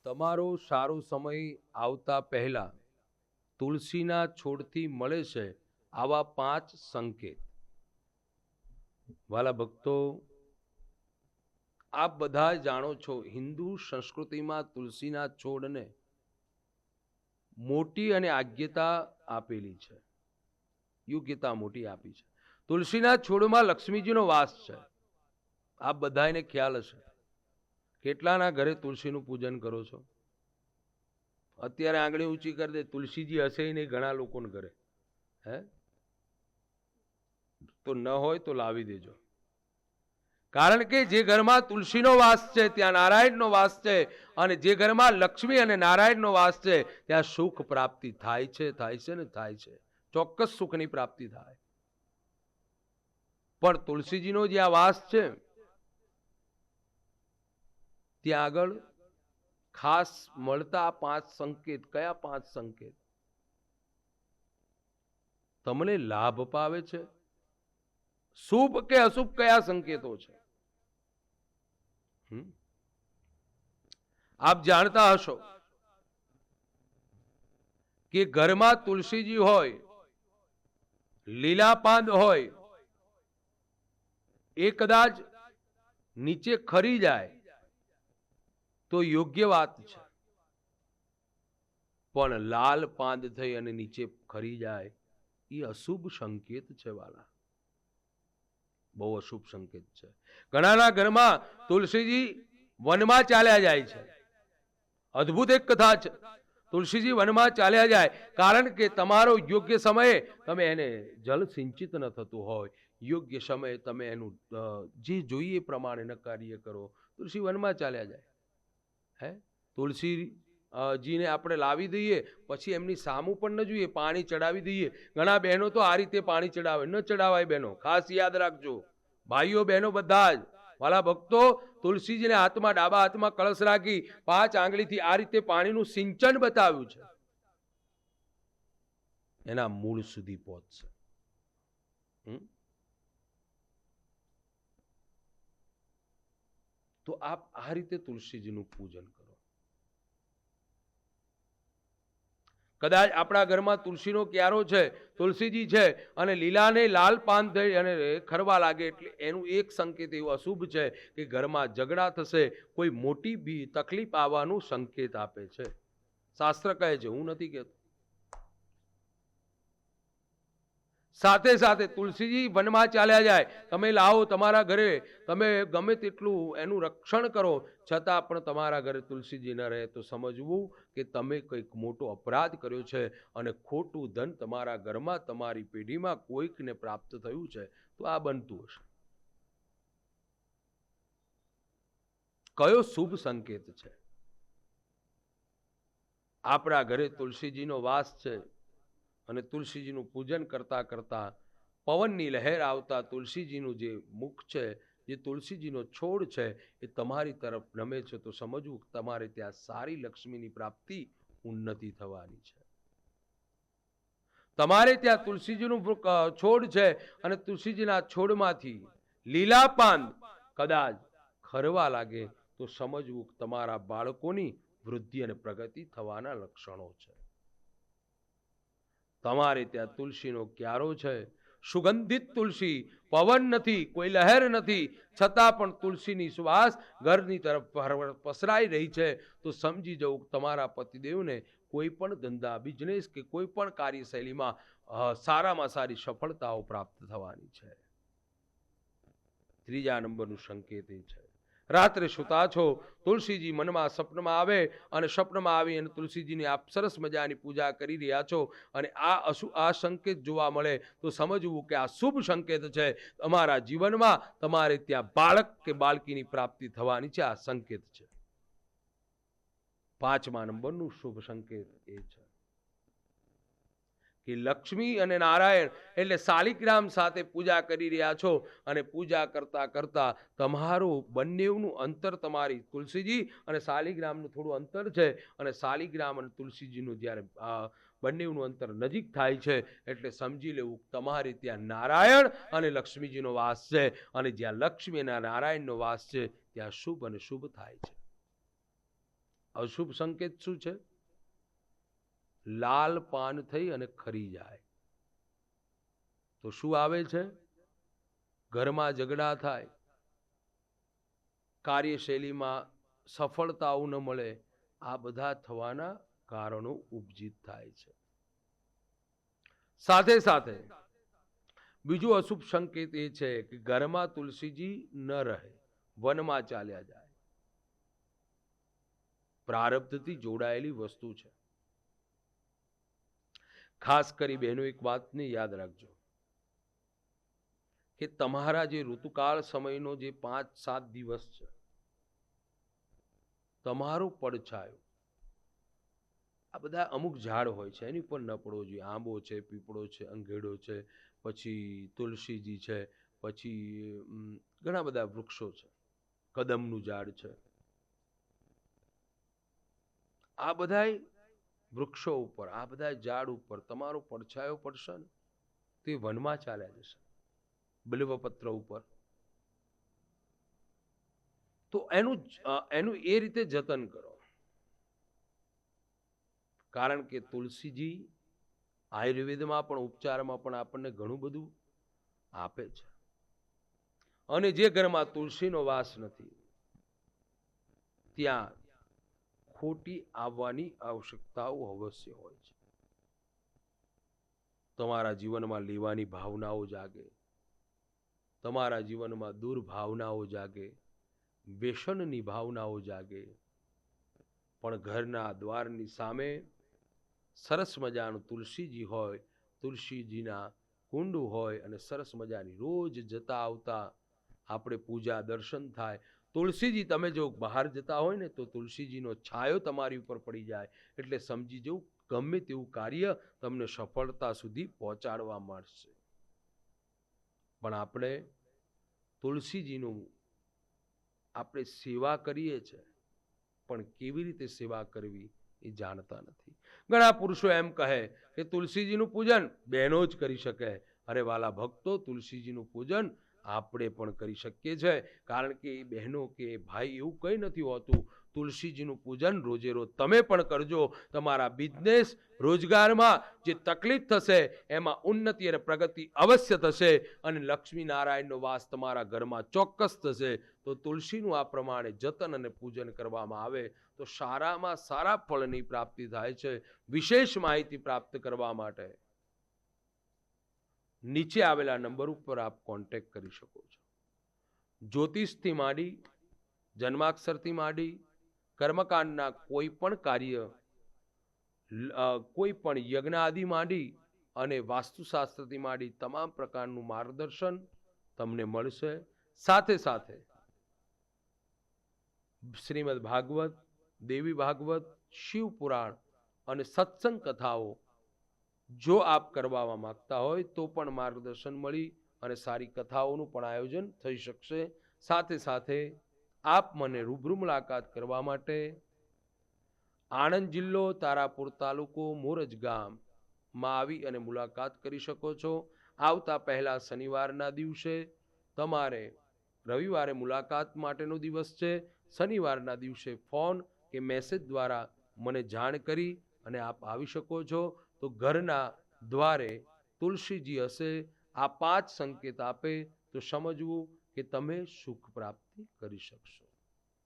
તમારો સારો સમય આવતા પહેલા તુલસીના છોડથી મળે છે આવા 5 સંકેત. વાલા ભક્તો, આપ બધા જાણો છો, હિન્દુ સંસ્કૃતિમાં તુલસીના છોડને મોટી અને આજ્ઞતા આપેલી છે, યોગ્યતા મોટી આપી છે. તુલસીના છોડમાં લક્ષ્મીજીનો વાસ છે. આપ બધાને ખ્યાલ હશે. કેટલાના ઘરે તુલસીનું પૂજન કરો છો? અત્યારે આંગળી ઊંચી કરી દે, તુલસીજી હશે નહીં ઘણા લોકોને ઘરે. હે? તો ન હોય તો લાવી દેજો. કારણ કે જે ઘરમાં તુલસીનો વાસ છે ત્યાં નારાયણનો વાસ છે, અને જે ઘરમાં લક્ષ્મી અને નારાયણનો વાસ છે ત્યાં સુખ પ્રાપ્તિ થાય છે ને થાય છે. ચોક્કસ સુખની પ્રાપ્તિ થાય. પણ તુલસીજીનો જે આ વાસ છે ત્યાં આગળ ખાસ મળતા 5 સંકેત. કયા 5 સંકેત તમને લાભ પાવે છે? શુભ કે અશુભ કયા સંકેતો છે? આપ જાણતા હશો કે ઘરમાં તુલસીજી હોય, લીલા પાન હોય, એ કદાચ નીચે ખરી જાય તો યોગ્ય વાત છે, પણ લાલ પાંદ થઈ અને નીચે ખરી જાય એ અશુભ સંકેત છે વાલા. બહુ અશુભ સંકેત છે. ઘણાના ઘરમાં તુલસીજી વનમાં ચાલ્યા જાય છે. અદ્ભુત એક કથા છે. તુલસીજી વનમાં ચાલ્યા જાય કારણ કે તમારો યોગ્ય સમયે તમે એને જલ સિંચિત ન થતું હોય, યોગ્ય સમયે તમે એનું જે જોઈએ પ્રમાણે ન કાર્ય કરો. તુલસી વનમાં ચાલ્યા જાય. હે? તુલસીજીને આપણે લાવી દઈએ પછી એમની સામું પણ ન જોઈએ, પાણી ચડાવી દઈએ. ઘણા બહેનો તો આ રીતે પાણી ચડાવે. ન ચડાવાય બહેનો, ખાસ યાદ રાખજો. ભાઈઓ બહેનો બધા જ વાલા ભક્તો, તુલસીજીને હાથમાં, ડાબા હાથમાં કળશ રાખી 5 આંગળીથી આ રીતે પાણીનું સિંચન બતાવ્યું છે. એના મૂળ સુધી પહોંચશે. તો આપ આ રીતે તુલસીજીનું પૂજન કરો. કદાચ આપણા ઘરમાં તુલસીનો ક્યારો છે, તુલસીજી છે, અને લીલાને લાલ પાન થઈ અને ખરવા લાગે એટલે એનું એક સંકેત એવું અશુભ છે કે ઘરમાં ઝઘડા થશે, કોઈ મોટી બી તકલીફ આવવાનું સંકેત આપે છે. શાસ્ત્ર કહે છે, હું નથી કહેતો. સાથે સાથે તુલસીજી વનમાં ચાલ્યા જાય, તમે લાવો તમારા ઘરે, તમે ગમે તેટલું એનું રક્ષણ કરો, છતાં પણ તમારા ઘરે તુલસીજી ન રહે તો સમજવું કે તમે કંઈક મોટો અપરાધ કર્યો છે અને ખોટું ધન તમારા ઘરમાં, તમારી પેઢીમાં કોઈકને પ્રાપ્ત થયું છે. તો આ બનતું હશે. કયો શુભ સંકેત છે? આપણા ઘરે તુલસીજીનો વાસ છે અને તુલસીજીનું પૂજન કરતા કરતા પવનની લહેર આવતા તુલસીજીનું જે મુખ છે, જે તુલસીજીનો છોડ છે, એ તમારી તરફ નમે છે, તો સમજવું તમારે ત્યાં સારી લક્ષ્મીની પ્રાપ્તિ, ઉન્નતિ થવાની છે. તમારે ત્યાં તુલસીજીનું છોડ છે અને તુલસીજીના છોડમાંથી લીલા પાન કદાચ ખરવા લાગે તો સમજવું તમારા બાળકોની વૃદ્ધિ અને પ્રગતિ થવાના લક્ષણો છે. તમારે ત્યાં તુલસીનો ક્યારો છે, સુગંધિત તુલસી, પવન નથી, કોઈ લહેર નથી, છતાં પણ તુલસીની સુવાસ ઘરની તરફ પસરાઈ રહી છે, તો સમજી જવું તમારા પતિદેવને કોઈ પણ ધંધા, બિઝનેસ કે કોઈ પણ કાર્યશૈલીમાં સારામાં સારી સફળતાઓ પ્રાપ્ત થવાની છે. 3જા નંબરનું સંકેત એ છે, રાત્રે સુતા છો, તુલસીજી મનમાં સપનમાં આવે અને સપનમાં આવી અને તુલસીજીની આપ સરસ મજાની પૂજા કરી રહ્યા છો અને આ સંકેત જોવા મળે તો સમજવું કે આ શુભ સંકેત છે. તમારા જીવનમાં તમારે ત્યાં બાળક કે બાળકીની પ્રાપ્તિ થવાની છે. આ સંકેત છે. 5મા નંબરનું શુભ સંકેત એ છે કે લક્ષ્મી અને નારાયણ એટલે શાલિગ્રામ સાથે પૂજા કરી રહ્યા છો અને પૂજા કરતા કરતા તમારું બંનેનું અંતર, તમારી તુલસીજી અને શાલિગ્રામનું થોડું અંતર છે, અને શાલિગ્રામ અને તુલસીજીનું જ્યારે બંનેનું અંતર નજીક થાય છે એટલે સમજી લેવું તમારે ત્યાં નારાયણ અને લક્ષ્મીજીનો વાસ છે, અને જ્યાં લક્ષ્મી અને નારાયણનો વાસ છે ત્યાં શુભ અને શુભ થાય છે. અશુભ સંકેત શું છે? લાલ પાન થઈ અને ખરી જાય તો શું આવે છે? ઘરમાં ઝઘડા થાય, કાર્યશૈલીમાં સફળતાઓ ન મળે, આ બધા થવાના કારણો ઉપજિત થાય છે. સાથે સાથે બીજું અશુભ સંકેત એ છે કે ઘરમાં તુલસીજી ન રહે, વનમાં ચાલ્યા જાય. પ્રારબ્ધથી જોડાયેલી વસ્તુ છે. ખાસ કરી બહેનો એક વાતને યાદ રાખજો કે તમારા જે ઋતુકાળ સમયનો જે 5-7 દિવસ છે, તમારો પડછાયો આ બધા અમુક ઝાડ હોય છે એની ઉપર ન પડવો જોઈએ. આંબો છે, પીપળો છે, અંગેડો છે, પછી તુલસીજી છે, પછી ઘણા બધા વૃક્ષો છે, કદમનું ઝાડ છે, આ બધા વૃક્ષો ઉપર, આ બધા ઝાડ ઉપર તમારો પડછાયો પડશે ને તે વનમાં ચાલ્યા જશે. બિલ્વપત્ર ઉપર તો એનું એ રીતે જતન કરો, કારણ કે તુલસીજી આયુર્વેદમાં પણ ઉપચારમાં પણ આપણને ઘણું બધું આપે છે. અને જે ઘરમાં તુલસીનો વાસ નથી ત્યાં ખોટી આવવાની આવશ્યકતાઓ અવશ્ય હોય છે. તમારા જીવનમાં લેવાની ભાવનાઓ જાગે, તમારા જીવનમાં દુર્ભાવનાઓ જાગે, વ્યસનની ભાવનાઓ જાગે, પણ ઘરના દ્વારની સામે સરસ મજાનું તુલસીજી હોય, તુલસીજીના કુંડ હોય અને સરસ મજાની રોજ જતા આવતા આપણે પૂજા દર્શન થાય. તુલસીજી તમે જો બહાર જતા હોય ને તો તુલસીજીનો છાયો તમારી ઉપર પડી જાય એટલે સમજી જવું ગમે તેવું કાર્ય તમને સફળતા સુધી પહોંચાડવા મળશે. પણ આપણે તુલસીજીનું આપણે સેવા કરીએ છીએ પણ કેવી રીતે સેવા કરવી એ જાણતા નથી. ઘણા પુરુષો એમ કહે કે તુલસીજીનું પૂજન બહેનો જ કરી શકે. અરે વાલા ભક્તો, તુલસીજીનું પૂજન આપણે પણ કરી શકીએ છીએ, કારણ કે એ બહેનો કે ભાઈ એવું કંઈ નથી હોતું. તુલસીજીનું પૂજન રોજે રોજ તમે પણ કરજો. તમારા બિઝનેસ રોજગારમાં જે તકલીફ થશે એમાં ઉન્નતિ અને પ્રગતિ અવશ્ય થશે અને લક્ષ્મી નારાયણનો વાસ તમારા ઘરમાં ચોક્કસ થશે. તો તુલસીનું આ પ્રમાણે જતન અને પૂજન કરવામાં આવે તો સારામાં સારા ફળની પ્રાપ્તિ થાય છે. વિશેષ માહિતી પ્રાપ્ત કરવા માટે નીચે આવેલા નંબર ઉપર આપ કોન્ટેક્ટ કરી શકો છો. જ્યોતિષથી માંડી, જન્માક્ષરથી માંડી, કર્મકાંડના કોઈ પણ કાર્ય, કોઈ પણ યજ્ઞ આદિ માંડી અને વાસ્તુશાસ્ત્રથી માંડી તમામ પ્રકારનું માર્ગદર્શન તમને મળશે. સાથે સાથે શ્રીમદ ભાગવત, દેવી ભાગવત, શિવ પુરાણ અને સત્સંગ કથાઓ જો આપ કરવા માંગતા હોય તો પણ માર્ગદર્શન મળી અને સારી કથાઓનું પણ આયોજન થઈ શકશે. સાથે સાથે આપ મને રૂબરૂ મુલાકાત કરવા માટે આણંદ જિલ્લો, તારાપુર તાલુકો, મોરજ ગામમાં આવી અને મુલાકાત કરી શકો છો. આવતા પહેલા શનિવારના દિવસે તમારે, રવિવારે મુલાકાત માટેનો દિવસ છે, શનિવારના દિવસે ફોન કે મેસેજ દ્વારા મને જાણ કરી અને આપ આવી શકો છો. તો ઘરના દ્વારે તુલસીજી હશે. આ 5 સંકેત આપે તો સમજવું કે તમે સુખ પ્રાપ્તિ કરી શકશો.